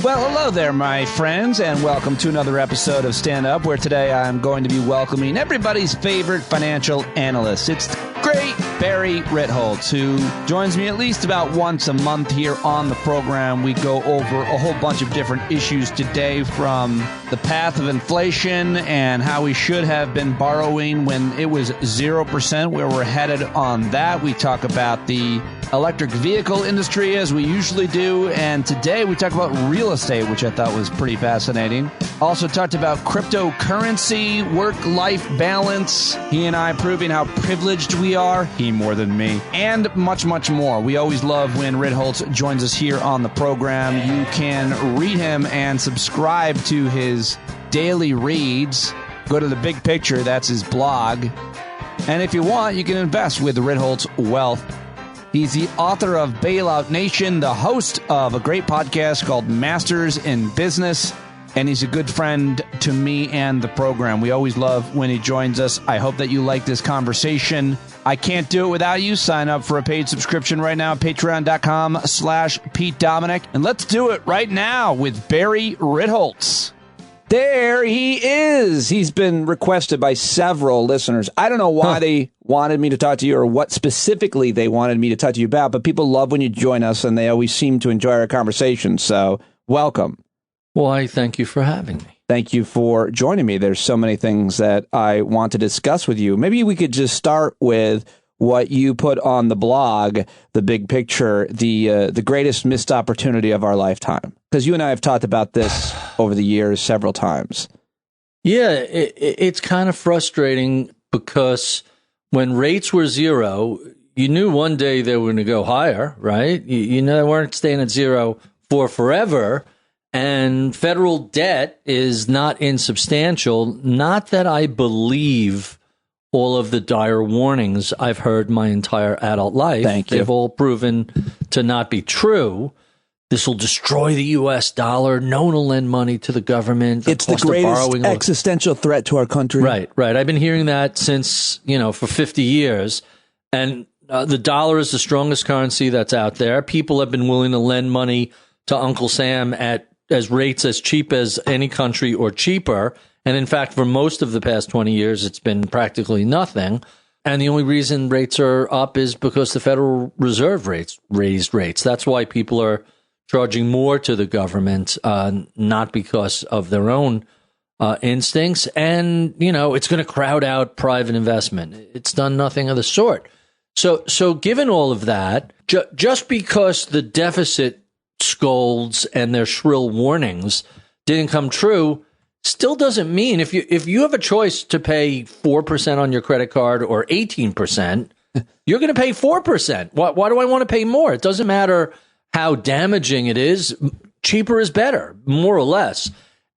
Well, hello there, my friends, and welcome to another episode of Stand Up, where today I'm going to be welcoming everybody's favorite financial analyst. It's the great Barry Ritholtz, who joins me at least about once a month here on the program. We go over a whole bunch of different issues today, from the path of inflation and how we should have been borrowing when it was 0%, where we're headed on that. We talk about the electric vehicle industry, as we usually do, and today we talk about real estate, which I thought was pretty fascinating. Also talked about cryptocurrency, work-life balance, he and I proving how privileged we are, he more than me, and much, much more. We always love when Ritholtz joins us here on the program. You can read him and subscribe to his daily reads. Go to The Big Picture, that's his blog. And if you want, you can invest with Ritholtz Wealth. He's the author of Bailout Nation, the host of a great podcast called Masters in Business, and he's a good friend to me and the program. We always love when he joins us. I hope that you like this conversation. I can't do it without you. Sign up for a paid subscription right now, patreon.com/Pete Dominic. And let's do it right now with Barry Ritholtz. There he is. He's been requested by several listeners. I don't know why they wanted me to talk to you or what specifically they wanted me to talk to you about, but people love when you join us, and they always seem to enjoy our conversation. So welcome. Well, I thank you for having me. Thank you for joining me. There's so many things that I want to discuss with you. Maybe we could just start with what you put on the blog, The Big Picture, the greatest missed opportunity of our lifetime. Because you and I have talked about this over the years several times. Yeah, it's kind of frustrating because when rates were zero, you knew one day they were going to go higher, right? You know, they weren't staying at zero for forever. And federal debt is not insubstantial. Not that I believe all of the dire warnings I've heard my entire adult life. Thank you. They've all proven to not be true. This will destroy the U.S. dollar. No one will lend money to the government. It's the greatest existential threat to our country. Right. I've been hearing that since, for 50 years. And the dollar is the strongest currency that's out there. People have been willing to lend money to Uncle Sam at rates as cheap as any country or cheaper. And in fact, for most of the past 20 years, it's been practically nothing. And the only reason rates are up is because the Federal Reserve raised rates. That's why people are charging more to the government, not because of their own instincts. And, it's going to crowd out private investment. It's done nothing of the sort. So given all of that, just because the deficit scolds and their shrill warnings didn't come true, still doesn't mean if you have a choice to pay 4% on your credit card or 18%, you're going to pay 4%. Why do I want to pay more? It doesn't matter how damaging it is. Cheaper is better, more or less.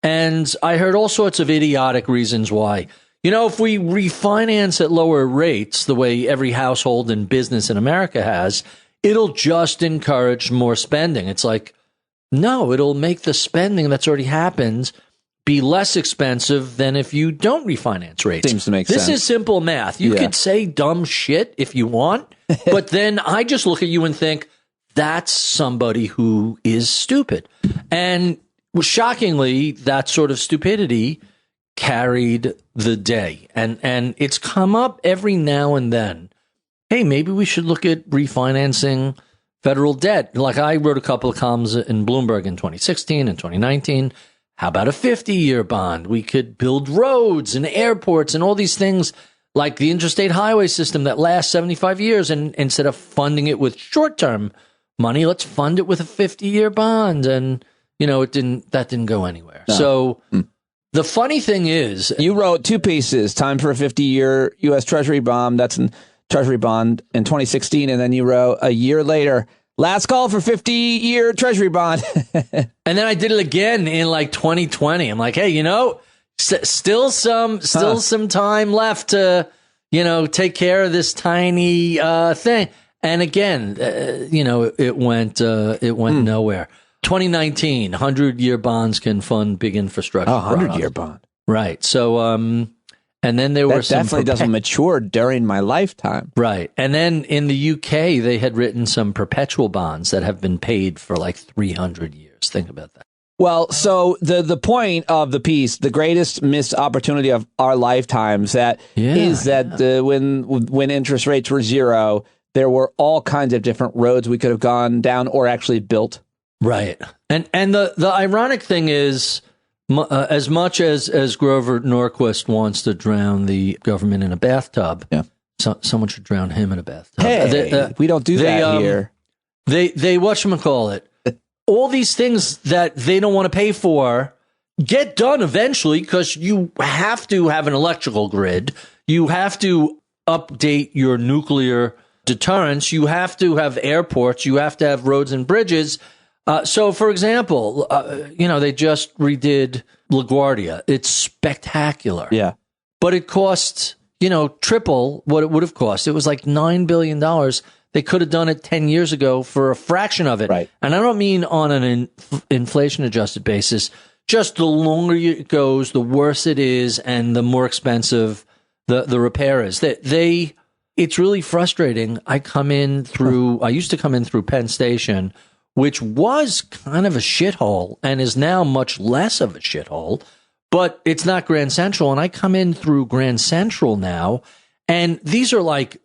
And I heard all sorts of idiotic reasons why. If we refinance at lower rates, the way every household and business in America has, it'll just encourage more spending. It's like, no, it'll make the spending that's already happened be less expensive than if you don't refinance rates. Seems to make sense. This is simple math. You could say dumb shit if you want, but then I just look at you and think, that's somebody who is stupid. And shockingly, that sort of stupidity carried the day. And it's come up every now and then. Hey, maybe we should look at refinancing federal debt. Like I wrote a couple of columns in Bloomberg in 2016 and 2019. How about a 50-year bond? We could build roads and airports and all these things like the interstate highway system that lasts 75 years. And instead of funding it with short-term money, let's fund it with a 50-year bond. And, that didn't go anywhere. No. So the funny thing is, you wrote two pieces, time for a 50-year U.S. Treasury bond. That's in Treasury bond in 2016. And then you wrote a year later, last call for 50-year Treasury bond. And then I did it again in like 2020. I'm like, hey, still some time left to, take care of this tiny thing. And again, it went nowhere. 2019, 100-year bonds can fund big infrastructure. 100-year bond. Right. So, and then there were some... That definitely doesn't mature during my lifetime. Right. And then in the UK, they had written some perpetual bonds that have been paid for like 300 years. Think about that. Well, so the point of the piece, the greatest missed opportunity of our lifetimes, when interest rates were zero, there were all kinds of different roads we could have gone down or actually built. Right. And the ironic thing is, as much as Grover Norquist wants to drown the government in a bathtub, someone should drown him in a bathtub. Hey, we don't do that here. They whatchamacallit, all these things that they don't want to pay for get done eventually because you have to have an electrical grid. You have to update your nuclear deterrence. You have to have airports. You have to have roads and bridges. So, for example, they just redid LaGuardia. It's spectacular. Yeah. But it costs, triple what it would have cost. It was like $9 billion. They could have done it 10 years ago for a fraction of it. Right. And I don't mean on an inflation-adjusted basis. Just the longer it goes, the worse it is, and the more expensive the repair is. It's really frustrating. I used to come in through Penn Station, which was kind of a shithole and is now much less of a shithole, but it's not Grand Central. And I come in through Grand Central now, and these are like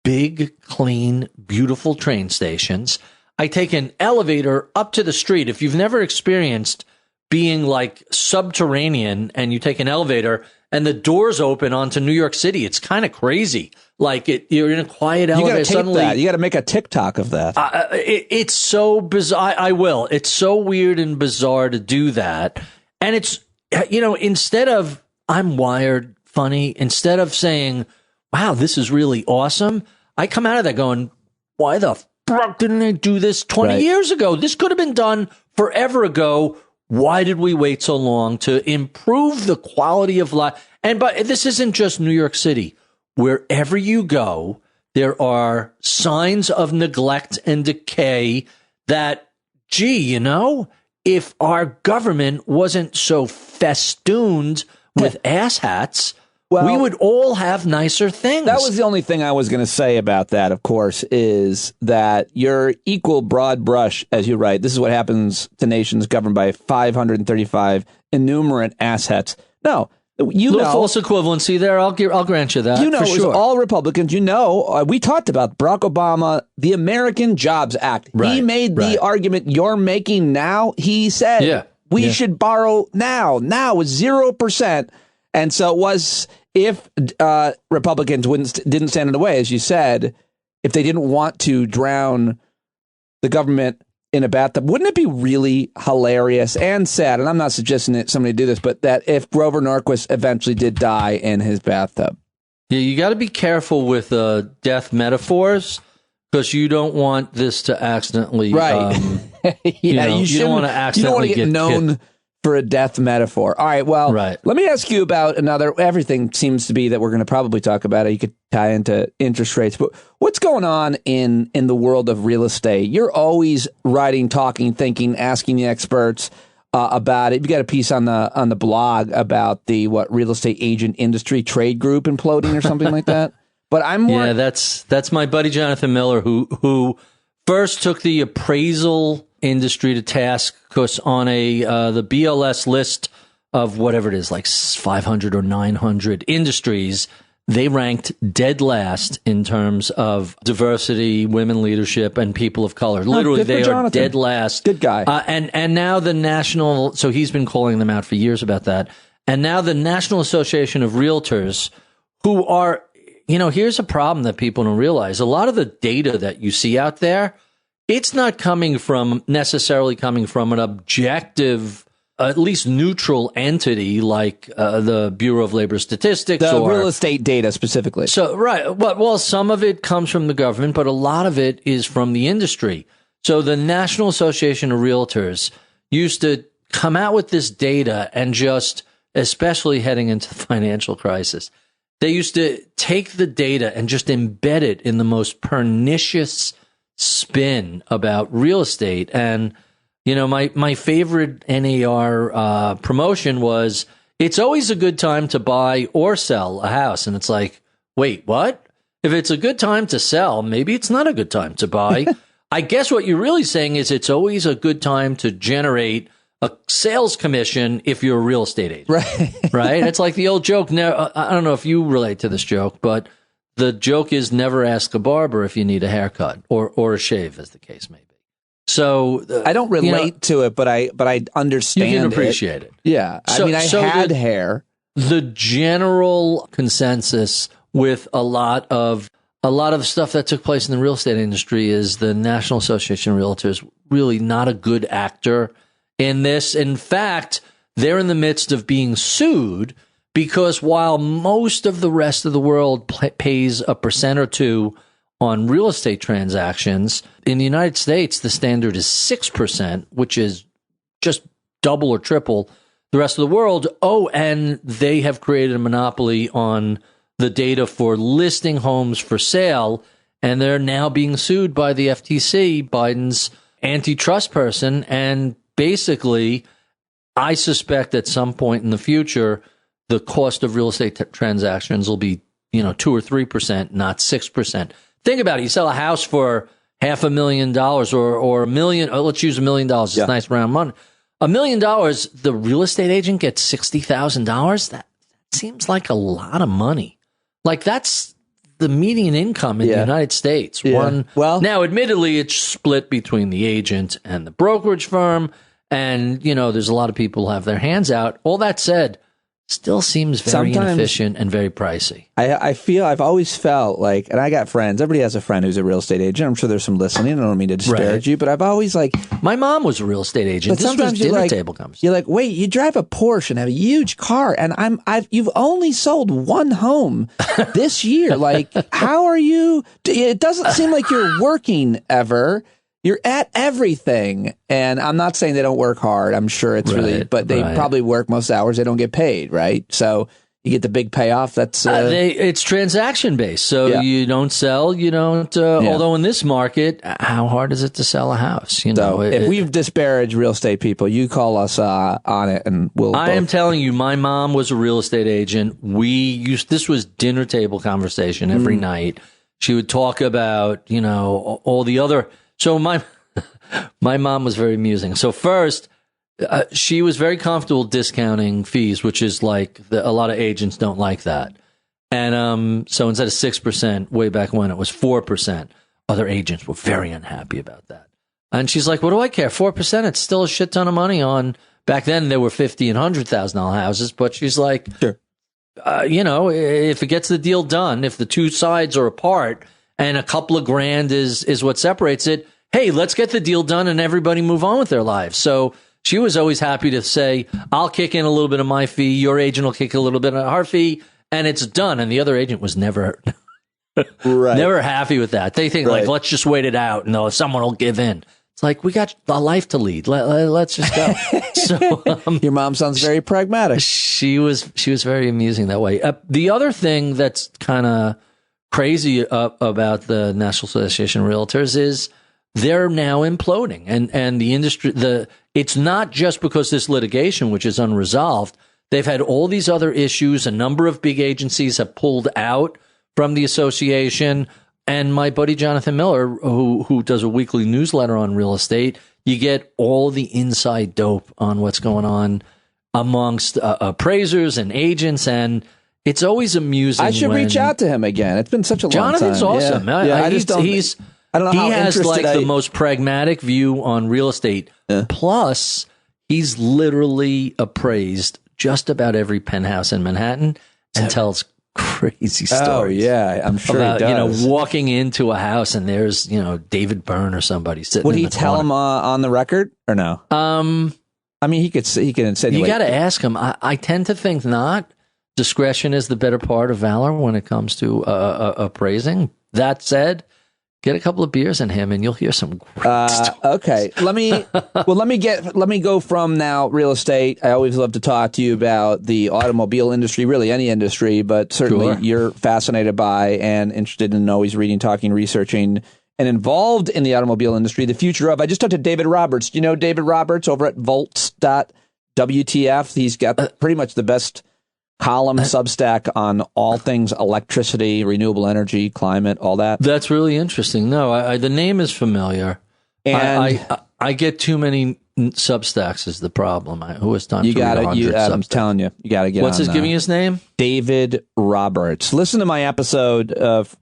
big, clean, beautiful train stations. I take an elevator up to the street. If you've never experienced being like subterranean and you take an elevator and the doors open onto New York City, it's kind of crazy. Like you're in a quiet elevator. You got to make a TikTok of that. It's so bizarre. I will. It's so weird and bizarre to do that. And it's, instead of I'm wired funny, instead of saying, wow, this is really awesome, I come out of that going, why the fuck didn't they do this 20 years ago? This could have been done forever ago. Why did we wait so long to improve the quality of life? But this isn't just New York City. Wherever you go, there are signs of neglect and decay that, if our government wasn't so festooned with asshats, we would all have nicer things. That was the only thing I was going to say about that, of course, is that your equal broad brush, as you write, this is what happens to nations governed by 535 innumerate assets. No, false equivalency there. I'll grant you that. It was sure. all Republicans. We talked about Barack Obama, the American Jobs Act. Right, he made the argument you're making now. He said we should borrow now with 0%. And so it was, if Republicans didn't stand in the way, as you said, if they didn't want to drown the government in a bathtub, wouldn't it be really hilarious and sad? And I'm not suggesting that somebody do this, but that if Grover Norquist eventually did die in his bathtub. Yeah, you got to be careful with death metaphors because you don't want this to accidentally. Right. You don't want to accidentally get known for a death metaphor. All right, well, let me ask you about everything seems to be that we're going to probably talk about it. You could tie into interest rates, but what's going on in the world of real estate? You're always writing, talking, thinking, asking the experts about it. You got a piece on the blog about the real estate agent industry trade group imploding or something like that. But I'm more... Yeah, that's my buddy Jonathan Miller who first took the appraisal industry to task because on the BLS list of whatever it is, like 500 or 900 industries, they ranked dead last in terms of diversity, women leadership, and people of color. Literally, they are dead last. Good guy. And now the national, so he's been calling them out for years about that. And now the National Association of Realtors, who are, here's a problem that people don't realize. A lot of the data that you see out there, it's not necessarily coming from an objective, at least neutral entity like the Bureau of Labor Statistics. Or real estate data specifically. So, right. Well, some of it comes from the government, but a lot of it is from the industry. So the National Association of Realtors used to come out with this data and just, especially heading into the financial crisis, they used to take the data and just embed it in the most pernicious spin about real estate. And, my favorite NAR promotion was, it's always a good time to buy or sell a house. And it's like, wait, what? If it's a good time to sell, maybe it's not a good time to buy. I guess what you're really saying is it's always a good time to generate a sales commission if you're a real estate agent. Right. Right? It's like the old joke. Now, I don't know if you relate to this joke, but the joke is never ask a barber if you need a haircut or a shave, as the case may be. So I don't relate to it, but I understand. You can appreciate it. Yeah. I mean, I had hair. The general consensus with a lot of stuff that took place in the real estate industry is the National Association of Realtors really not a good actor in this. In fact, they're in the midst of being sued because while most of the rest of the world pays a % or 2 on real estate transactions, in the United States, the standard is 6%, which is just double or triple the rest of the world. Oh, and they have created a monopoly on the data for listing homes for sale, and they're now being sued by the FTC, Biden's antitrust person. And basically, I suspect at some point in the future, the cost of real estate transactions will be, 2 or 3%, not 6%. Think about it. You sell a house for $500,000 or $1 million. Let's use $1 million. It's nice round money. $1 million, the real estate agent gets $60,000. That seems like a lot of money. Like that's the median income in the United States. Yeah. Now, admittedly, it's split between the agent and the brokerage firm. And, there's a lot of people who have their hands out. All that said, still seems very inefficient and very pricey. I've always felt like, and I got friends, everybody has a friend who's a real estate agent. I'm sure there's some listening. I don't mean to disparage you, but I've always my mom was a real estate agent. This was dinner table conversation. You're like, wait, you drive a Porsche and have a huge car, and you've only sold one home this year. Like, how are you? It doesn't seem like you're working ever. You're at everything. And I'm not saying they don't work hard. I'm sure it's but they probably work most hours. They don't get paid, right? So you get the big payoff. That's it's transaction based. So you don't sell, you don't. Although in this market, how hard is it to sell a house? If we've disparaged real estate people, you call us on it, and we'll. I am telling you, my mom was a real estate agent. This was dinner table conversation every night. She would talk about all the other. So my mom was very amusing. So first, she was very comfortable discounting fees, which is like a lot of agents don't like that. And so instead of 6%, way back when it was 4%, other agents were very unhappy about that. And she's like, "What do I care? 4%? It's still a shit ton of money on." Back then, there were $50,000 and $100,000 houses, but she's like, "Sure, if it gets the deal done, if the two sides are apart." And a couple of grand is what separates it. Hey, let's get the deal done and everybody move on with their lives. So she was always happy to say, I'll kick in a little bit of my fee. Your agent will kick a little bit of our fee, and it's done. And the other agent was never happy with that. They think like, let's just wait it out and someone will give in. It's like, we got a life to lead. Let's just go. So your mom sounds very pragmatic. She was very amusing that way. The other thing that's kind of crazy about the National Association of Realtors is they're now imploding, and the industry. It's not just because this litigation, which is unresolved. They've had all these other issues. A number of big agencies have pulled out from the association. And my buddy Jonathan Miller, who does a weekly newsletter on real estate, you get all the inside dope on what's going on amongst appraisers and agents, and it's always amusing. I should reach out to him again. It's been such a long time. Jonathan's awesome. Yeah. I don't know how he has the most pragmatic view on real estate. Plus, he's literally appraised just about every penthouse in Manhattan and tells crazy stories. Oh yeah, I'm sure about, he does. Walking into a house and there's David Byrne or somebody sitting. Would he tell him on the record or no? I mean, he can insinuate. You got to ask him. I tend to think not. Discretion is the better part of valor when it comes to appraising. That said, get a couple of beers in him, and you'll hear some great stories. Okay, let me go from now real estate. I always love to talk to you about the automobile industry, really any industry, but certainly you're fascinated by and interested in always reading, talking, researching, and involved in the automobile industry. The future of. I just talked to David Roberts. Do you know David Roberts over at Volts.wtf? He's got pretty much the best column Substack on all things electricity, renewable energy, climate, all that. That's really interesting. No, the name is familiar. And I get too many Substacks is the problem. Who has time to read 100 I'm telling you, you got to get What's on his, give me his name? David Roberts. Listen to my episode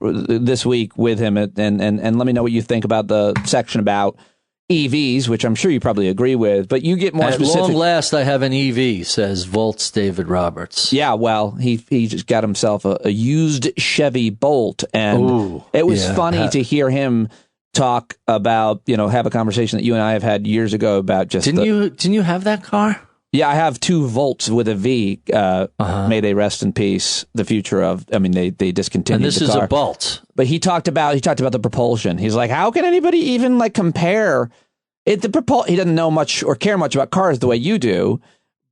this week with him and let me know what you think about the section about EVs, which I'm sure you probably agree with, but you get more specific. At long last, I have an EV, says Volts David Roberts. Yeah, well, he just got himself a used Chevy Bolt, and it was funny to hear him talk about, have a conversation that you and I have had years ago about just. Didn't you have that car? Yeah, I have 2 Volts with a V. May they rest in peace. The future of, they discontinued. And this is a Bolt. But he talked about the propulsion. He's like, how can anybody even compare it? He doesn't know much or care much about cars the way you do.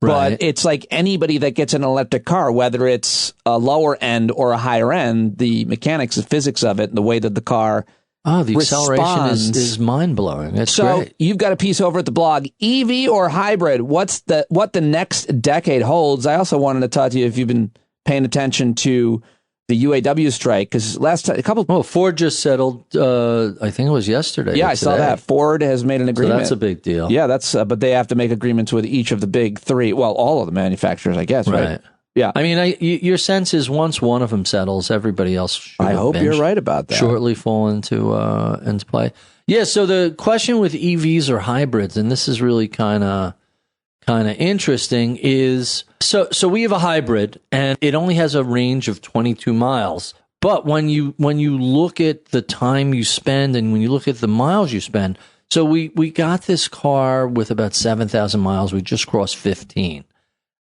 Right. But it's like anybody that gets an electric car, whether it's a lower end or a higher end, the mechanics, the physics of it, and the way that the car. Oh, the acceleration is mind-blowing. It's great. You've got a piece over at the blog, EV or hybrid, what the next decade holds. I also wanted to talk to you if you've been paying attention to the UAW strike, because Ford just settled, I think it was yesterday. Yeah, I saw that. Ford has made an agreement. So that's a big deal. Yeah, but they have to make agreements with each of the big 3, well, all of the manufacturers, I guess, right? Yeah. Your sense is once one of them settles, everybody else should I hope you're right about that. Shortly fall into play. Yeah, so the question with EVs or hybrids, and this is really kind of interesting, is so we have a hybrid and it only has a range of 22 miles. But when you look at the time you spend and when you look at the miles you spend, so we got this car with about 7,000 miles. We just crossed 15.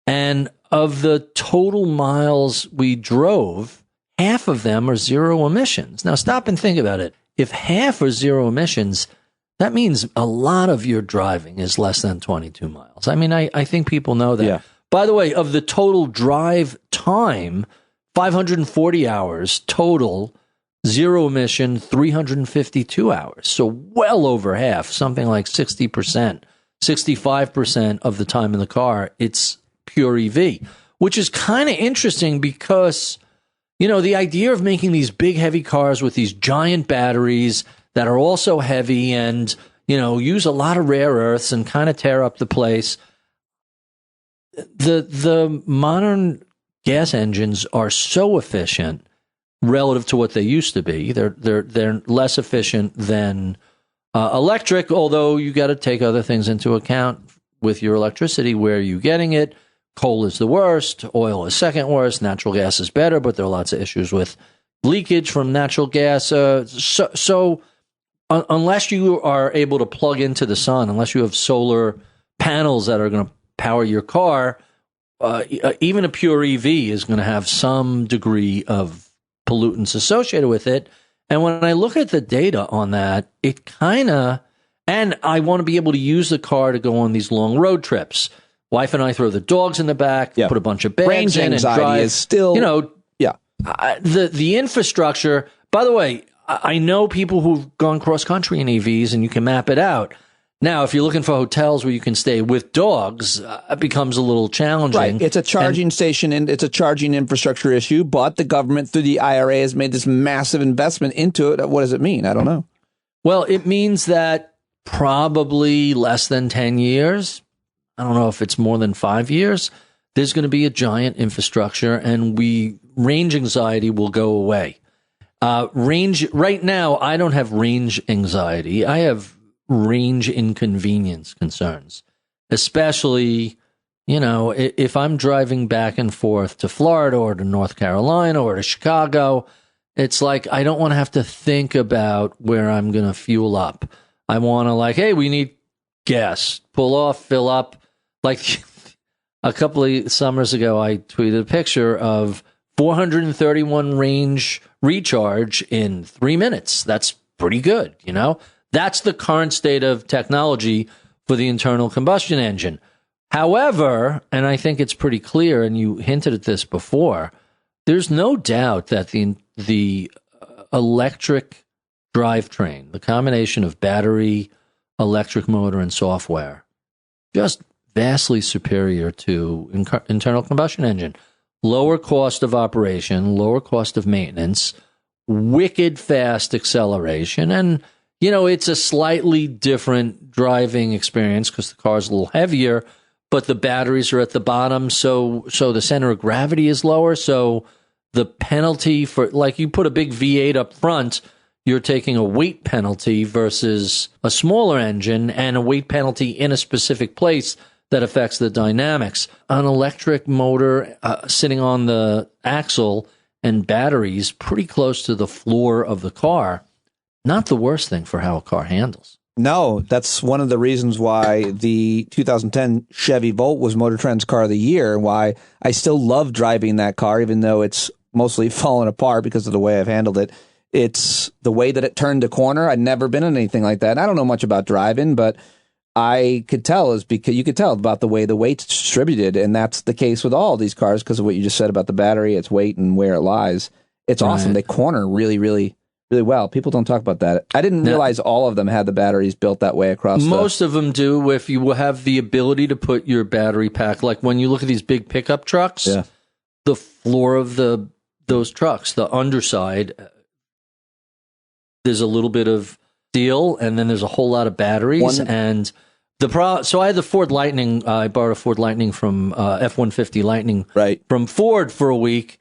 And of the total miles we drove, half of them are zero emissions. Now, stop and think about it. If half are zero emissions, that means a lot of your driving is less than 22 miles. I think people know that. Yeah. By the way, of the total drive time, 540 hours total, zero emission, 352 hours. So well over half, something like 60%, 65% of the time in the car, it's pure EV, which is kind of interesting because, the idea of making these big, heavy cars with these giant batteries that are also heavy and, use a lot of rare earths and kind of tear up the place. The modern gas engines are so efficient relative to what they used to be. They're less efficient than electric, although you got to take other things into account with your electricity. Where are you getting it? Coal is the worst. Oil is second worst. Natural gas is better, but there are lots of issues with leakage from natural gas. Unless you are able to plug into the sun, unless you have solar panels that are going to power your car, even a pure EV is going to have some degree of pollutants associated with it. And when I look at the data on that, it and I want to be able to use the car to go on these long road trips. Wife and I throw the dogs in the back, put a bunch of bags range in and anxiety drive. Is still, the infrastructure. By the way, I know people who've gone cross country in EVs, and you can map it out. Now, if you're looking for hotels where you can stay with dogs, it becomes a little challenging. Right, it's a charging station and it's a charging infrastructure issue. But the government, through the IRA, has made this massive investment into it. What does it mean? I don't know. Well, it means that probably less than 10 years. I don't know if it's more than 5 years. There's going to be a giant infrastructure, and range anxiety will go away. Right now, I don't have range anxiety. I have range inconvenience concerns, especially, if I'm driving back and forth to Florida or to North Carolina or to Chicago, it's like I don't want to have to think about where I'm going to fuel up. I want to hey, we need gas, pull off, fill up. Like a couple of summers ago, I tweeted a picture of 431 range recharge in 3 minutes. That's pretty good, That's the current state of technology for the internal combustion engine. However, and I think it's pretty clear, and you hinted at this before, there's no doubt that the electric drivetrain, the combination of battery, electric motor, and software, just vastly superior to internal combustion engine. Lower cost of operation, lower cost of maintenance, wicked fast acceleration, and it's a slightly different driving experience because the car's a little heavier, but the batteries are at the bottom, so the center of gravity is lower. So the penalty for, like, you put a big V8 up front, you're taking a weight penalty versus a smaller engine, and a weight penalty in a specific place that affects the dynamics. An electric motor sitting on the axle and batteries pretty close to the floor of the car, not the worst thing for how a car handles. No, that's one of the reasons why the 2010 Chevy Volt was Motor Trend's Car of the Year, and why I still love driving that car, even though it's mostly fallen apart because of the way I've handled it. It's the way that it turned a corner. I'd never been in anything like that. I don't know much about driving, but I could tell you could tell about the way the weight's distributed, and that's the case with all these cars because of what you just said about the battery, its weight, and where it lies. It's awesome. They corner really, really, really well. People don't talk about that. I didn't realize all of them had the batteries built that way across. Most of them do. If you have the ability to put your battery pack, like when you look at these big pickup trucks, the floor of those trucks, the underside, there's a little bit of steel, and then there's a whole lot of batteries. So I had the Ford Lightning. I borrowed a Ford Lightning from F-150 Lightning from Ford for a week,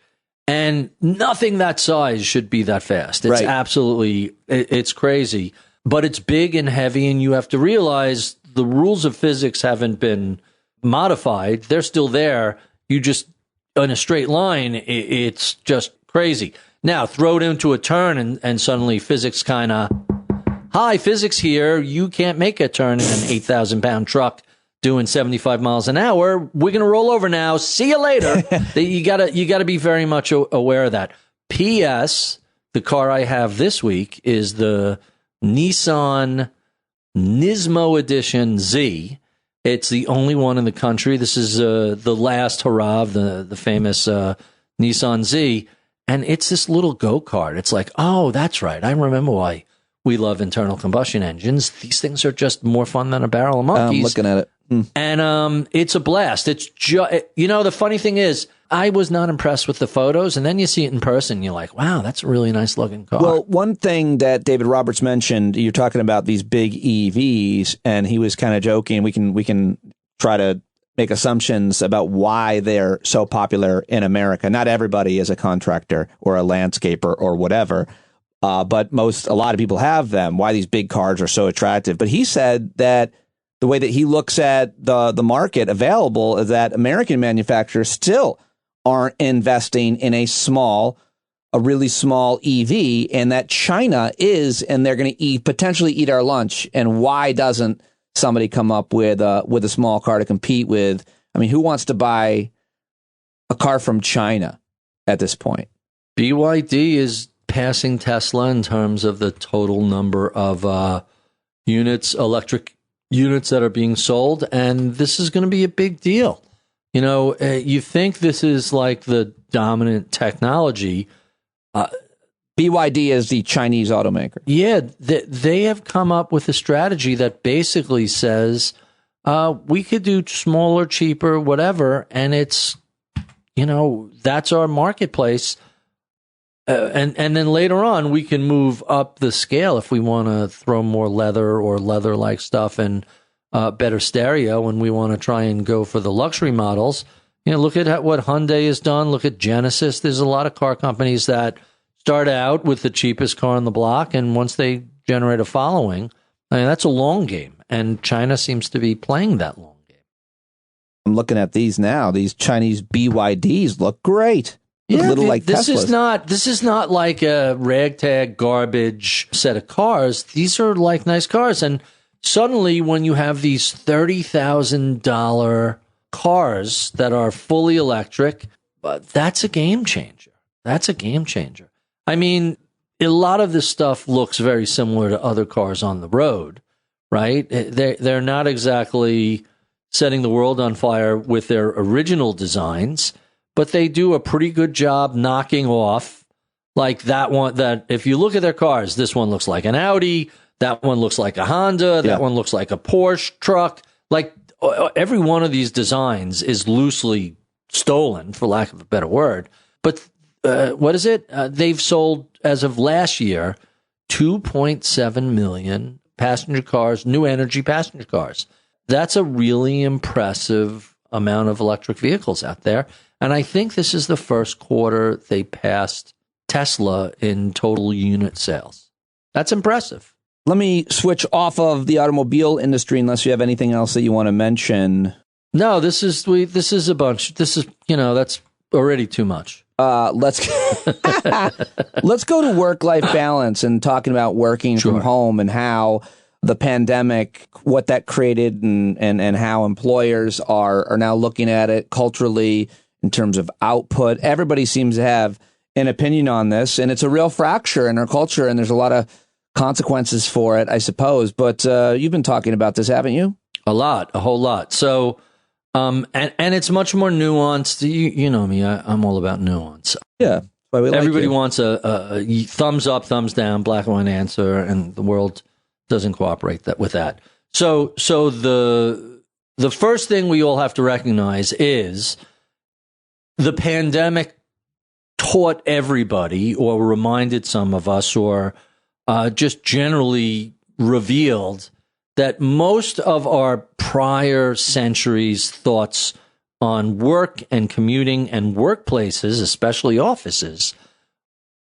and nothing that size should be that fast. It's absolutely, it's crazy, but it's big and heavy, and you have to realize the rules of physics haven't been modified. They're still there. You just, in a straight line, it's just crazy. Now, throw it into a turn, and suddenly physics kind of, hi, physics here. You can't make a turn in an 8,000-pound truck doing 75 miles an hour. We're going to roll over now. See you later. You gotta be very much aware of that. P.S. The car I have this week is the Nissan Nismo Edition Z. It's the only one in the country. This is the last hurrah of the famous Nissan Z. And it's this little go-kart. It's like, oh, that's right. I remember why we love internal combustion engines. These things are just more fun than a barrel of monkeys. I'm looking at it. And it's a blast. It's the funny thing is, I was not impressed with the photos, and then you see it in person, you're like, wow, that's a really nice looking car. Well, one thing that David Roberts mentioned, you're talking about these big EVs, and he was kind of joking. We can try to make assumptions about why they're so popular in America. Not everybody is a contractor or a landscaper or whatever, but a lot of people have them. Why these big cars are so attractive. But he said that the way that he looks at the market available is that American manufacturers still aren't investing in a really small EV, and that China is, and they're going to potentially eat our lunch. And why doesn't somebody come up with a small car to compete with? I mean, who wants to buy a car from China at this point? BYD is passing Tesla in terms of the total number of electric units that are being sold, and this is going to be a big deal. You think this is like the dominant technology. BYD is the Chinese automaker. Yeah, they have come up with a strategy that basically says we could do smaller, cheaper, whatever, and it's, that's our marketplace. And then later on, we can move up the scale if we want to throw more leather or leather-like stuff and better stereo, and we want to try and go for the luxury models. Look at what Hyundai has done. Look at Genesis. There's a lot of car companies that start out with the cheapest car on the block, and once they generate a following, that's a long game, and China seems to be playing that long game. I'm looking at these now. These Chinese BYDs look great. Yeah, like this is not like a ragtag garbage set of cars. These are like nice cars, and suddenly when you have these $30,000 cars that are fully electric, that's a game changer. I mean, a lot of this stuff looks very similar to other cars on the road, right? They're not exactly setting the world on fire with their original designs, but they do a pretty good job knocking off, like that one, that if you look at their cars, this one looks like an Audi, that one looks like a Honda, that one looks like a Porsche truck. Like every one of these designs is loosely stolen, for lack of a better word. But what is it? They've sold, as of last year, 2.7 million passenger cars, new energy passenger cars. That's a really impressive amount of electric vehicles out there. And I think this is the first quarter they passed Tesla in total unit sales. That's impressive. Let me switch off of the automobile industry unless you have anything else that you want to mention. No, this is a bunch. This is, that's already too much. Let's go to work-life balance and talking about working from home and how the pandemic, what that created and how employers are now looking at it culturally in terms of output. Everybody seems to have an opinion on this, and it's a real fracture in our culture, and there's a lot of consequences for it, I suppose. But you've been talking about this, haven't you? A whole lot. So, and it's much more nuanced. You know me, I'm all about nuance. Yeah. Everybody wants a thumbs up, thumbs down, black and white answer, and the world doesn't cooperate with that. So the first thing we all have to recognize is the pandemic taught everybody, or reminded some of us, or just generally revealed that most of our prior centuries' thoughts on work and commuting and workplaces, especially offices,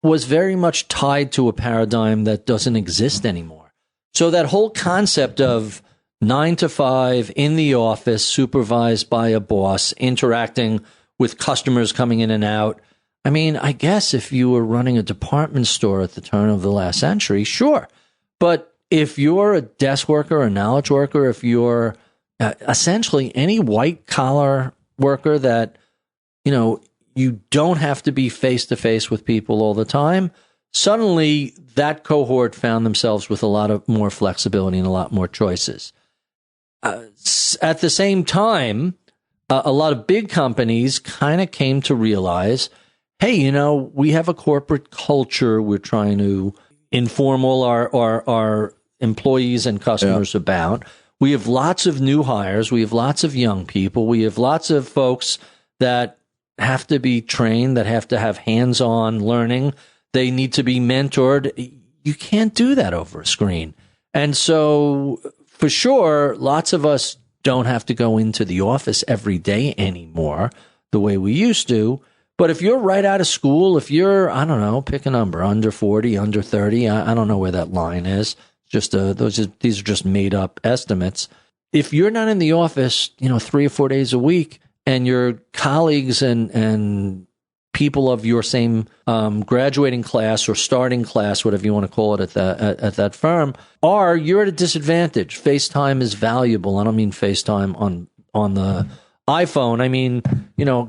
was very much tied to a paradigm that doesn't exist anymore. So that whole concept of 9 to 5 in the office, supervised by a boss, interacting with customers coming in and out. I mean, I guess if you were running a department store at the turn of the last century, sure. But if you're a desk worker, a knowledge worker, if you're essentially any white collar worker that, you don't have to be face to face with people all the time, suddenly that cohort found themselves with a lot of more flexibility and a lot more choices. At the same time, a lot of big companies kind of came to realize, hey, we have a corporate culture we're trying to inform all our employees and customers about. We have lots of new hires. We have lots of young people. We have lots of folks that have to be trained, that have to have hands-on learning. They need to be mentored. You can't do that over a screen. And so, for sure, lots of us don't have to go into the office every day anymore the way we used to. But if you're right out of school, if you're, I don't know, pick a number, under 40, under 30, I don't know where that line is. These are just made up estimates. If you're not in the office, 3 or 4 days a week, and your colleagues and people of your same graduating class or starting class, whatever you want to call it at that firm, you're at a disadvantage. FaceTime is valuable. I don't mean FaceTime on the iPhone. I mean,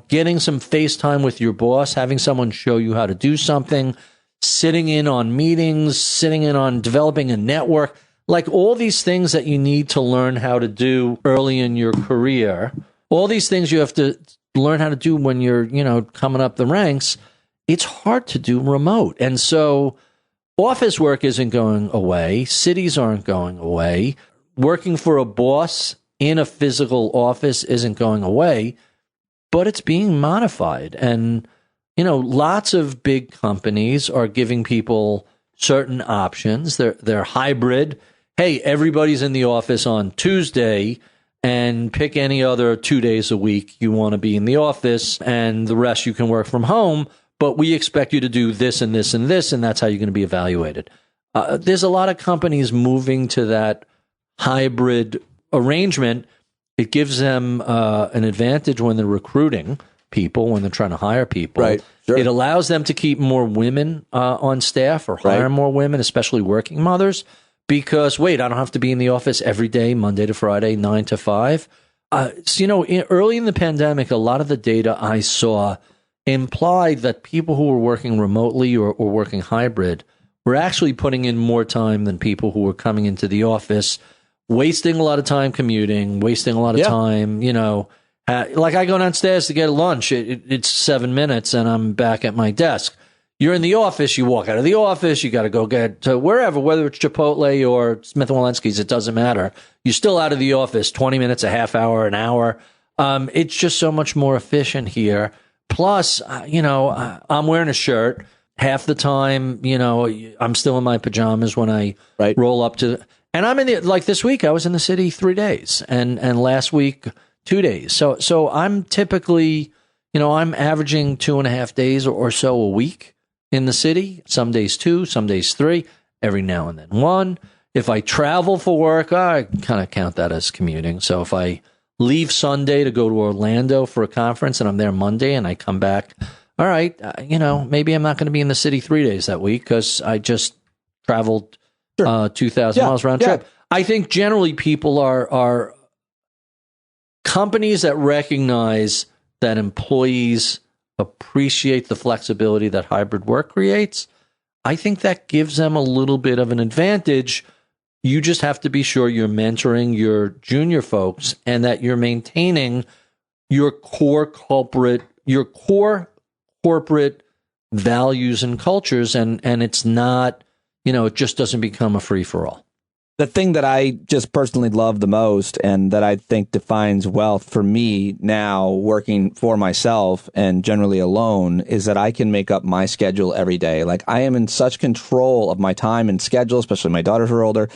getting some FaceTime with your boss, having someone show you how to do something, sitting in on meetings, sitting in on developing a network, like all these things that you need to learn how to do early in your career. All these things you have to learn how to do when you're, coming up the ranks. It's hard to do remote. And so office work isn't going away. Cities aren't going away. Working for a boss in a physical office isn't going away, but it's being modified. And, lots of big companies are giving people certain options. They're hybrid. Hey, everybody's in the office on Tuesday, and pick any other 2 days a week you want to be in the office, and the rest you can work from home, but we expect you to do this and this and this, and that's how you're going to be evaluated. There's a lot of companies moving to that hybrid arrangement. It gives them an advantage when they're recruiting people, when they're trying to hire people. Right. Sure. It allows them to keep more women on staff, or hire more women, especially working mothers. Because, I don't have to be in the office every day, Monday to Friday, 9 to 5. Early in the pandemic, a lot of the data I saw implied that people who were working remotely or working hybrid were actually putting in more time than people who were coming into the office, wasting a lot of time commuting, wasting a lot of time, like I go downstairs to get lunch. It's 7 minutes and I'm back at my desk. You're in the office, you walk out of the office, you got to go get to wherever, whether it's Chipotle or Smith & Wollensky's, it doesn't matter. You're still out of the office 20 minutes, a half hour, an hour. It's just so much more efficient here. Plus, I'm wearing a shirt half the time, I'm still in my pajamas when I roll up to, and I'm in like this week, I was in the city 3 days and last week, 2 days. So I'm typically, I'm averaging 2.5 days or so a week in the city. Some days 2, some days 3, every now and then 1. If I travel for work, I kind of count that as commuting. So if I leave Sunday to go to Orlando for a conference and I'm there Monday and I come back, all right, maybe I'm not going to be in the city 3 days that week because I just traveled 2,000 miles round trip. I think generally people are companies that recognize that employees appreciate the flexibility that hybrid work creates. I think that gives them a little bit of an advantage. You just have to be sure you're mentoring your junior folks and that you're maintaining your core corporate values and cultures, and it's not, it just doesn't become a free-for-all. The thing that I just personally love the most and that I think defines wealth for me now, working for myself and generally alone, is that I can make up my schedule every day. Like, I am in such control of my time and schedule, especially my daughters are older.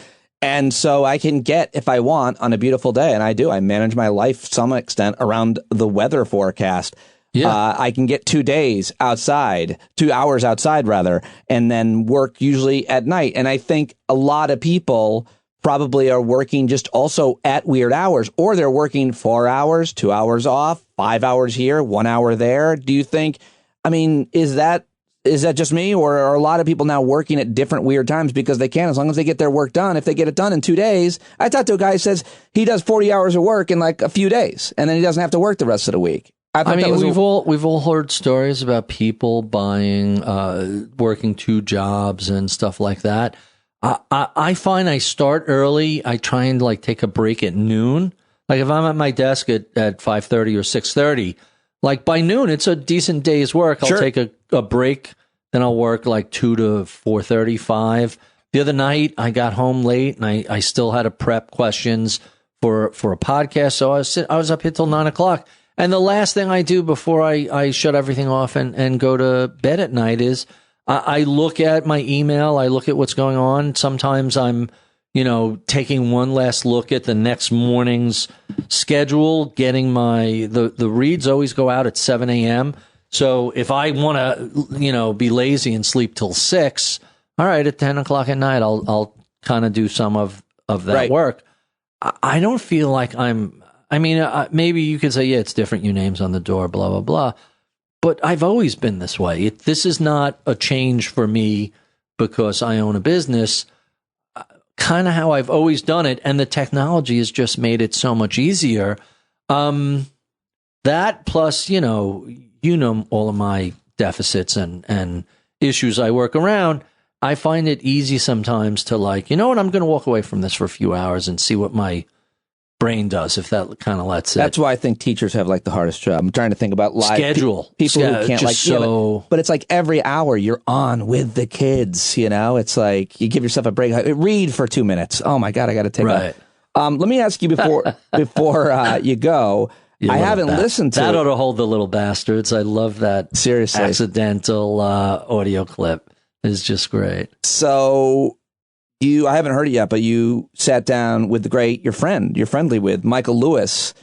And so I can get, if I want, on a beautiful day, and I do, I manage my life to some extent around the weather forecast. Yeah. I can get 2 days outside, 2 hours outside rather, and then work usually at night. And I think a lot of people probably are working just also at weird hours, or they're working 4 hours, 2 hours off, 5 hours here, 1 hour there. Do you think, is that just me, or are a lot of people now working at different weird times because they can, as long as they get their work done? If they get it done in 2 days, I talked to a guy who says he does 40 hours of work in like a few days, and then he doesn't have to work the rest of the week. We've all heard stories about people working 2 jobs and stuff like that. I find I start early. I try and take a break at noon. Like if I'm at my desk at 5:30 or 6:30, like by noon, it's a decent day's work. I'll take a break, then I'll work 2 to 4:35. The other night I got home late and I still had to prep questions for a podcast. So I was up here till 9 o'clock. And the last thing I do before I shut everything off and go to bed at night is I look at my email. I look at what's going on. Sometimes I'm, taking one last look at the next morning's schedule, getting the reads always go out at 7 a.m. So if I want to, be lazy and sleep till 6, all right, at 10 o'clock at night, I'll kind of do some of that work. I don't feel like maybe you could say, yeah, it's different. Your name's on the door, blah, blah, blah. But I've always been this way. This is not a change for me because I own a business. Kind of how I've always done it. And the technology has just made it so much easier. That plus, all of my deficits and issues I work around. I find it easy sometimes to I'm going to walk away from this for a few hours and see what my brain does, if that kind of lets it. That's why I think teachers have the hardest job. I'm trying to think about live schedule people who can't but it's every hour you're on with the kids. It's you give yourself a break. Read for 2 minutes. Oh my God, I got to take a. Let me ask you before you go. I haven't listened to that. Ought to hold the little bastards. I love that. Seriously, accidental audio clip is just great. So. I haven't heard it yet, but you sat down with you're friendly with Michael Lewis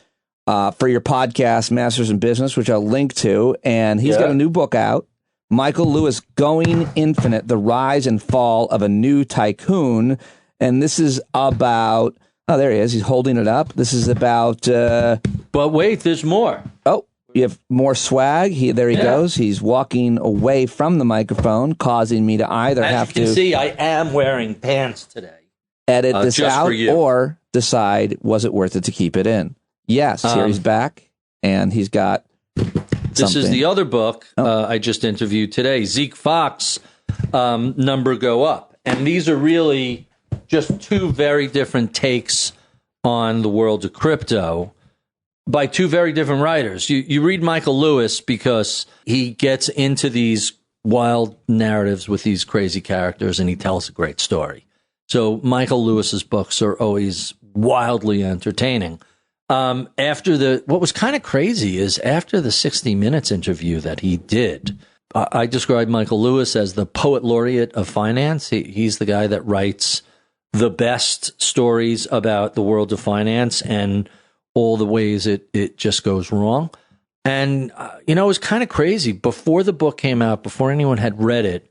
for your podcast, Masters in Business, which I'll link to. And he's got a new book out, Michael Lewis, Going Infinite, The Rise and Fall of a New Tycoon. And this is about, there he is. He's holding it up. This is about. But wait, there's more. Oh. You have more swag. There he goes. He's walking away from the microphone, causing me to either have to see. I am wearing pants today. Edit this out or decide, was it worth it to keep it in? Yes. Here he's back, and he's got. This is the other book I just interviewed today. Zeke Fox, Number Go Up, and these are really just 2 very different takes on the world of crypto. By 2 very different writers. You read Michael Lewis because he gets into these wild narratives with these crazy characters and he tells a great story. So Michael Lewis's books are always wildly entertaining. What was kind of crazy is after the 60 Minutes interview that he did, I describe Michael Lewis as the poet laureate of finance. He's the guy that writes the best stories about the world of finance and all the ways it just goes wrong. And, it was kind of crazy. Before the book came out, before anyone had read it,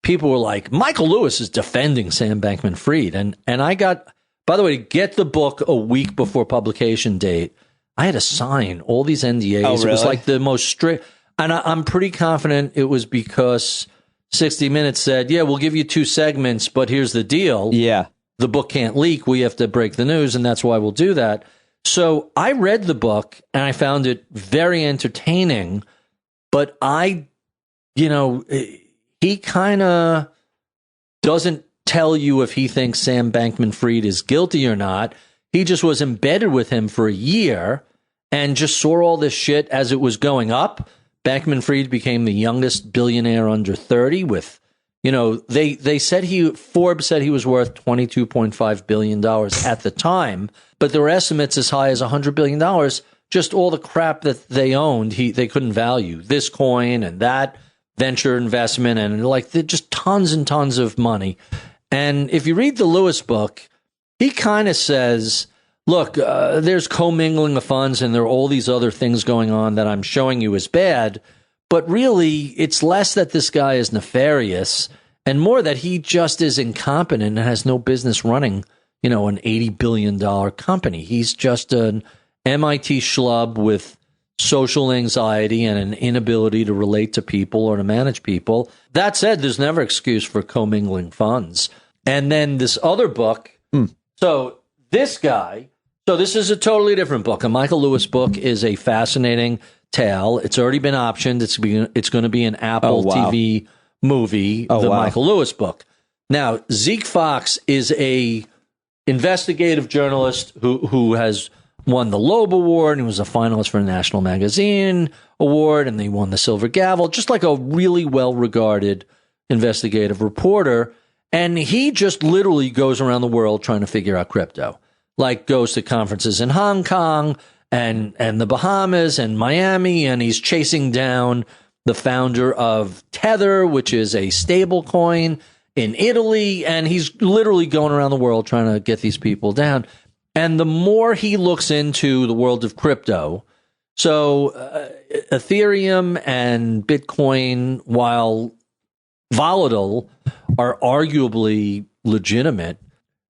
people were like, Michael Lewis is defending Sam Bankman-Fried. And I got, by the way, to get the book a week before publication date, I had to sign all these NDAs. Oh, really? It was like the most strict. And I'm pretty confident it was because 60 Minutes said, yeah, we'll give you 2 segments, but here's the deal. Yeah. The book can't leak. We have to break the news, and that's why we'll do that. So I read the book, and I found it very entertaining, but he kind of doesn't tell you if he thinks Sam Bankman-Fried is guilty or not. He just was embedded with him for a year and just saw all this shit as it was going up. Bankman-Fried became the youngest billionaire under 30 with, they said Forbes said he was worth $22.5 billion at the time, but there were estimates as high as $100 billion. Just all the crap that they owned, they couldn't value. This coin and that venture investment and just tons and tons of money. And if you read the Lewis book, he kind of says, look, there's commingling of funds and there are all these other things going on that I'm showing you as bad. But really, it's less that this guy is nefarious and more that he just is incompetent and has no business running, an $80 billion company. He's just an MIT schlub with social anxiety and an inability to relate to people or to manage people. That said, there's never excuse for commingling funds. And then this other book. So this guy, this is a totally different book. A Michael Lewis book is a fascinating tale. It's already been optioned. It's going to be an Apple TV movie, Michael Lewis book. Now, Zeke Fox is a investigative journalist who has won the Loeb Award and he was a finalist for a National Magazine Award, and he won the Silver Gavel, just like a really well-regarded investigative reporter. And he just literally goes around the world trying to figure out crypto, like goes to conferences in Hong Kong and the Bahamas and Miami, and he's chasing down the founder of Tether, which is a stable coin in Italy, and he's literally going around the world trying to get these people down. And the more he looks into the world of crypto, so Ethereum and Bitcoin, while volatile, are arguably legitimate,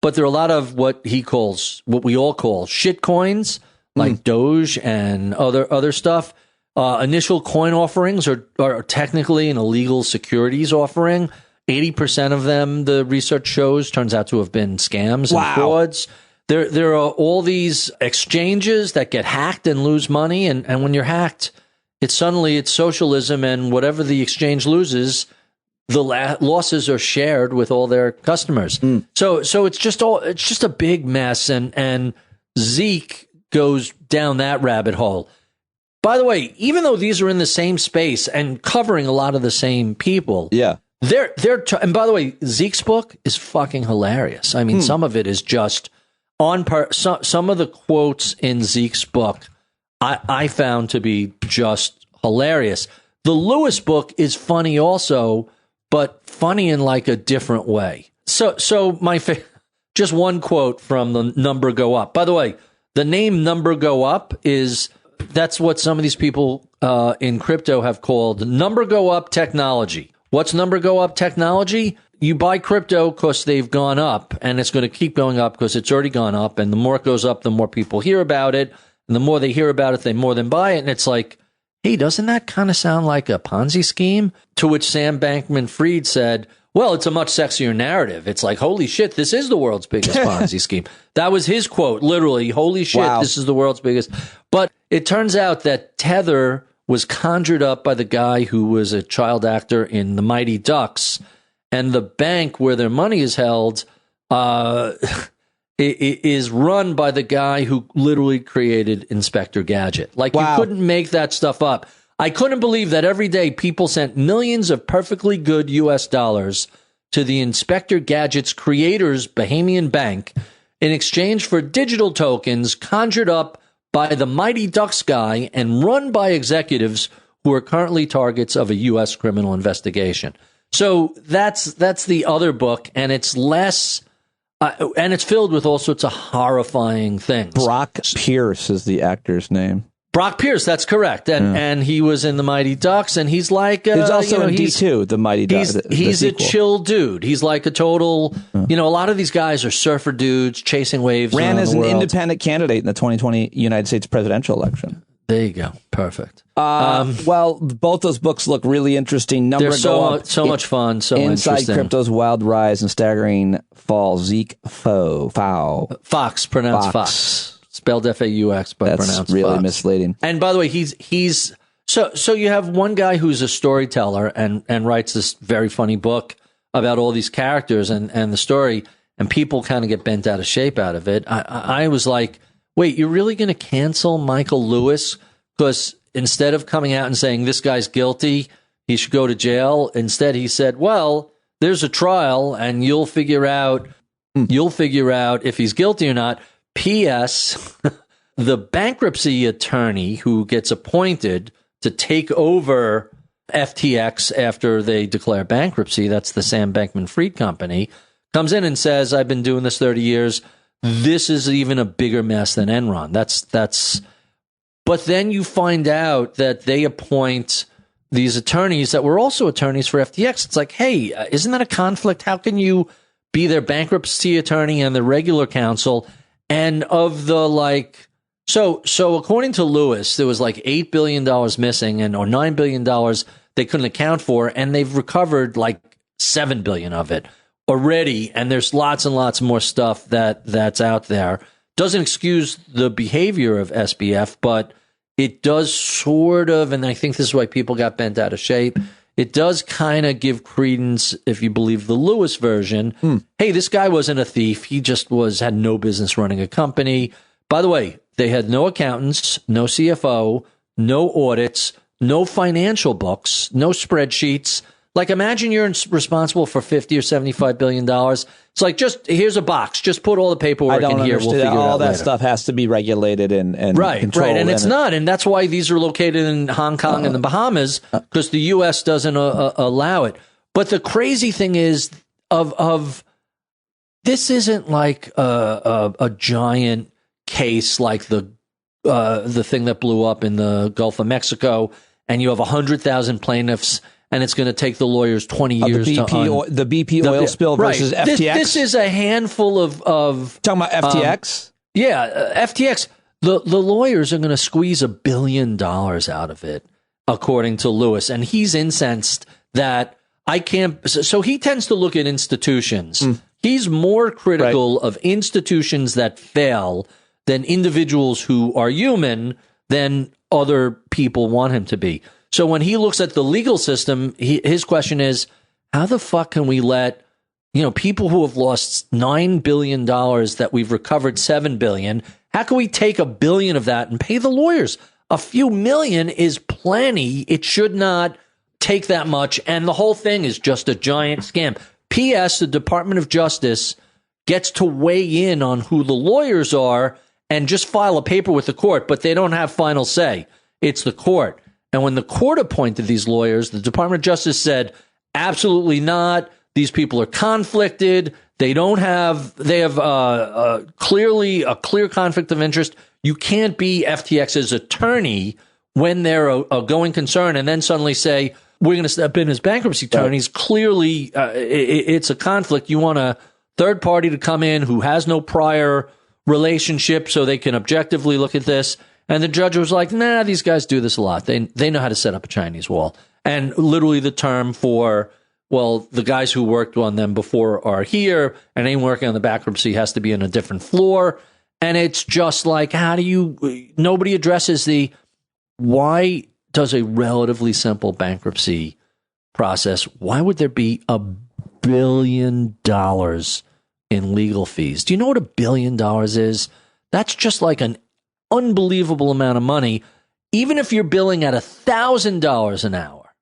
but there are a lot of what we all call shit coins, like Doge and other stuff. Initial coin offerings are technically an illegal securities offering. 80% of them, the research shows, turns out to have been scams and frauds. There are all these exchanges that get hacked and lose money, and when you're hacked, it's socialism, and whatever the exchange loses, the losses are shared with all their customers. So it's just a big mess, and Zeke goes down that rabbit hole. By the way, even though these are in the same space and covering a lot of the same people, and by the way, Zeke's book is fucking hilarious. I mean, some of it is just on part. Some of the quotes in Zeke's book I found to be just hilarious. The Lewis book is funny also, but funny in like a different way. So just one quote from the Number Go Up. By the way, the name Number Go Up that's what some of these people in crypto have called Number Go Up technology. What's Number Go Up technology? You buy crypto because they've gone up, and it's going to keep going up because it's already gone up. And the more it goes up, the more people hear about it. And the more they hear about it, the more they buy it. And it's like, hey, doesn't that kind of sound like a Ponzi scheme? To which Sam Bankman-Fried said, well, it's a much sexier narrative. It's like, holy shit, this is the world's biggest Ponzi scheme. That was his quote, literally, holy shit, this is the world's biggest. But it turns out that Tether was conjured up by the guy who was a child actor in The Mighty Ducks, and the bank where their money is held is run by the guy who literally created Inspector Gadget. Like, you couldn't make that stuff up. I couldn't believe that every day people sent millions of perfectly good U.S. dollars to the Inspector Gadget's creator's Bahamian bank in exchange for digital tokens conjured up by the Mighty Ducks guy and run by executives who are currently targets of a U.S. criminal investigation. So that's the other book, and it's less, and it's filled with all sorts of horrifying things. Brock Pierce is the actor's name. Brock Pierce, that's correct, and he was in The Mighty Ducks, and he's like he's also in D2, The Mighty Ducks. He's a chill dude. He's like a total. A lot of these guys are surfer dudes chasing waves. Ran as an world. Independent candidate in the 2020 United States presidential election. There you go, perfect. Well, both those books look really interesting. They're so much fun. So Inside interesting. Crypto's Wild Rise and Staggering Fall. Zeke Fox, pronounced Fox. Spelled F-A-U-X, but pronounced That's really Fox. misleading. And by the way, he's so you have one guy who's a storyteller and writes this very funny book about all these characters and the story, and people kind of get bent out of shape out of it. I was like, wait, you're really going to cancel Michael Lewis? Because instead of coming out and saying this guy's guilty, he should go to jail, instead he said, well, there's a trial and you'll figure out if he's guilty or not. P.S. The bankruptcy attorney who gets appointed to take over FTX after they declare bankruptcy, that's the Sam Bankman-Fried company, comes in and says, I've been doing this 30 years. This is even a bigger mess than Enron. But then you find out that they appoint these attorneys that were also attorneys for FTX. It's like, hey, isn't that a conflict? How can you be their bankruptcy attorney and the regular counsel? And of the so according to Lewis, there was like $8 billion missing or $9 billion they couldn't account for, and they've recovered like $7 billion of it already. And there's lots and lots more stuff that's out there. Doesn't excuse the behavior of SBF, but it does sort of, and I think this is why people got bent out of shape. It does kind of give credence, if you believe the Lewis version. Hey, this guy wasn't a thief. He just had no business running a company. By the way, they had no accountants, no CFO, no audits, no financial books, no spreadsheets. Like, imagine you're responsible for $50 or $75 billion. It's like, just here's a box. Just put all the paperwork in here. We'll figure it out all that later. stuff has to be regulated and controlled. Right, and it's not. And that's why these are located in Hong Kong and the Bahamas, because the U.S. doesn't allow it. But the crazy thing is, of this isn't like a giant case like the thing that blew up in the Gulf of Mexico, and you have 100,000 plaintiffs. And it's going to take the lawyers 20 years the BP oil spill versus FTX. This is a handful of talking about FTX. FTX. The lawyers are going to squeeze $1 billion out of it, according to Lewis, and he's incensed that I can't. So he tends to look at institutions. He's more critical of institutions that fail than individuals who are human than other people want him to be. So when he looks at the legal system, his question is, how the fuck can we let, people who have lost $9 billion that we've recovered $7 billion, how can we take $1 billion of that and pay the lawyers? A few million is plenty. It should not take that much. And the whole thing is just a giant scam. P.S. The Department of Justice gets to weigh in on who the lawyers are and just file a paper with the court, but they don't have final say. It's the court. And when the court appointed these lawyers, the Department of Justice said, absolutely not. These people are conflicted. They have clearly a clear conflict of interest. You can't be FTX's attorney when they're a going concern and then suddenly say, we're going to step in as bankruptcy attorneys. Right. Clearly, it's a conflict. You want a third party to come in who has no prior relationship so they can objectively look at this. And the judge was like, nah, these guys do this a lot. They know how to set up a Chinese wall. And literally the term for, well, the guys who worked on them before are here, and anyone working on the bankruptcy has to be on a different floor. And it's just like, nobody addresses why does a relatively simple bankruptcy process, why would there be $1 billion in legal fees? Do you know what $1 billion is? That's just like an unbelievable amount of money, even if you're billing at $1,000 an hour.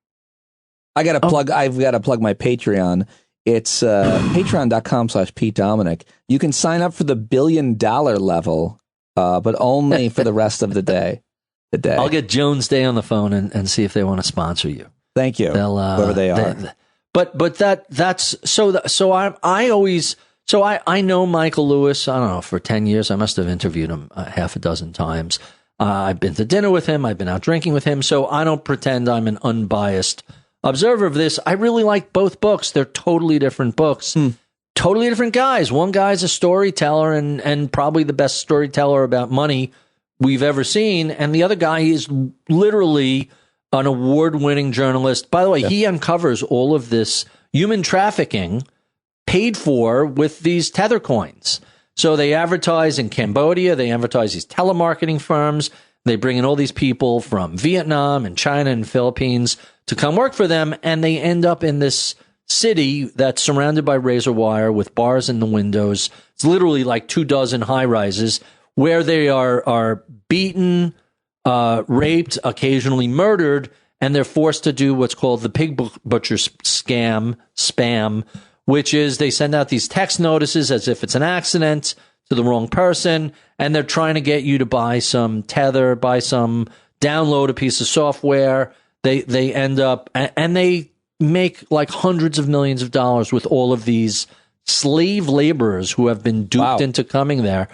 I've got to plug my Patreon. It's patreon.com/Pete Dominic. You can sign up for the $1 billion level, but only for the rest of the day. a day. I'll get Jones Day on the phone and see if they want to sponsor you. Thank you. Whoever they are. But that's so I know Michael Lewis. I don't know, for 10 years. I must have interviewed him half a dozen times. I've been to dinner with him. I've been out drinking with him. So I don't pretend I'm an unbiased observer of this. I really like both books. They're totally different books. Totally different guys. One guy's a storyteller and probably the best storyteller about money we've ever seen. And the other guy is literally an award-winning journalist. By the way, he uncovers all of this human trafficking paid for with these tether coins. So they advertise in Cambodia. They advertise these telemarketing firms. They bring in all these people from Vietnam and China and Philippines to come work for them. And they end up in this city that's surrounded by razor wire with bars in the windows. It's literally like 24 high-rises where they are beaten, raped, occasionally murdered, and they're forced to do what's called the pig butcher spam, which is they send out these text notices as if it's an accident to the wrong person, and they're trying to get you to buy some tether, download a piece of software. They end up, and they make like hundreds of millions of dollars with all of these slave laborers who have been duped into coming there.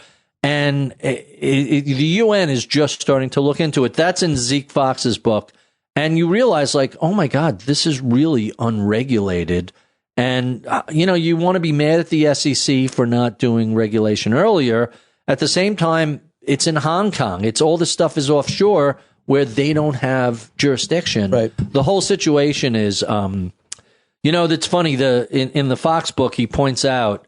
And the UN is just starting to look into it. That's in Zeke Fox's book. And you realize, like, oh, my God, this is really unregulated. And, you want to be mad at the SEC for not doing regulation earlier. At the same time, it's in Hong Kong. All this stuff is offshore where they don't have jurisdiction. Right. The whole situation is, that's funny. In the Fox book, he points out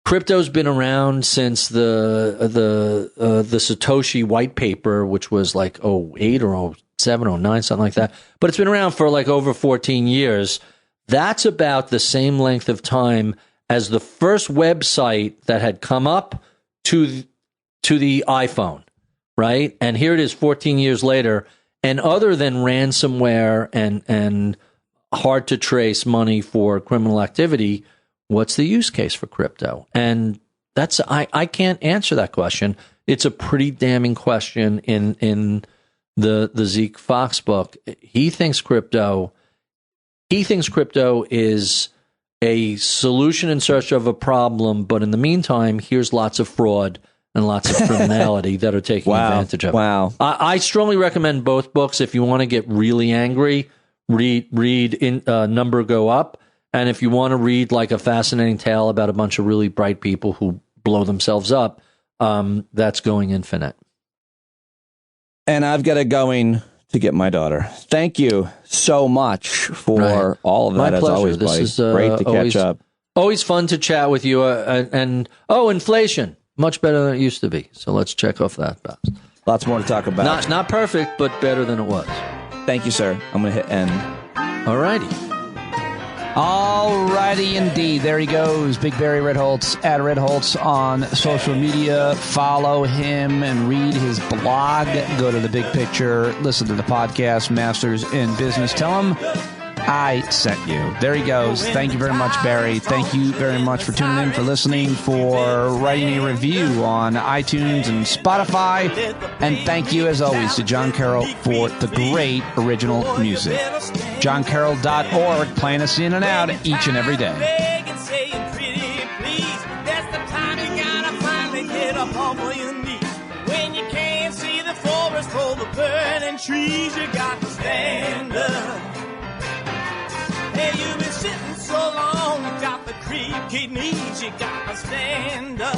crypto's been around since the Satoshi white paper, which was like 08 or 07, 09, something like that. But it's been around for like over 14 years. That's about the same length of time as the first website that had come up to the iPhone, right? And here it is 14 years later. And other than ransomware and hard to trace money for criminal activity, what's the use case for crypto? And I can't answer that question. It's a pretty damning question in the Zeke Fox book. He thinks crypto is a solution in search of a problem, but in the meantime, here's lots of fraud and lots of criminality that are taking advantage of it. Wow. I strongly recommend both books. If you want to get really angry, read Number Go Up. And if you want to read like a fascinating tale about a bunch of really bright people who blow themselves up, that's Going Infinite. And I've got it going to get my daughter. Thank you so much for all of that. My as pleasure. Always, this is great to catch up. Always fun to chat with you. Inflation, much better than it used to be. So let's check off that box. Lots more to talk about. Not perfect, but better than it was. Thank you, sir. I'm going to hit end. All righty. All righty, indeed. There he goes. Big Barry Ritholtz, at Ritholtz on social media. Follow him and read his blog. Go to The Big Picture. Listen to the podcast, Masters in Business. Tell him I sent you. There he goes. Thank you very much, Barry. Thank you very much for tuning in, for listening, for writing a review on iTunes and Spotify. And thank you, as always, to John Carroll for the great original music. JohnCarroll.org, playing us in and out each and every day. When you can't see the forest for the burning trees, you got to stand up. Hey, you've been sitting so long, you got the creaky knees, you got to stand up.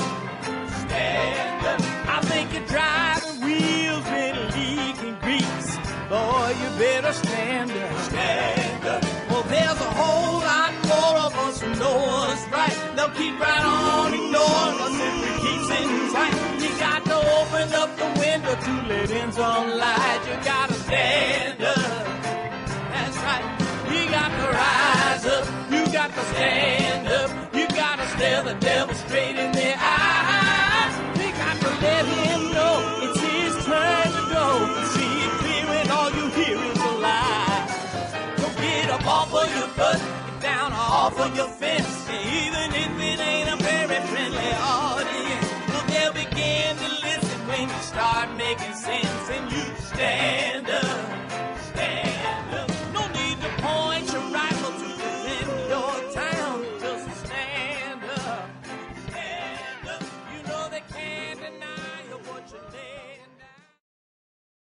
Stand up. I think you're driving wheels with leaking grease. Boy, you better stand up. Stand up. Well, there's a whole lot more of us who know what's right. They'll keep right on ignoring us if we keep sitting tight. You got to open up the window to let in some light. You got to stand up. That's right. You got to rise up. You got to stand up. You got to stare the devil straight in the eye. You got to let him know it's his turn to go. See it clear when all you hear is a lie. So get up off of your butt, get down off of your fence. Even if it ain't a very friendly audience, well, they'll begin to listen when you start making sense. And you Stand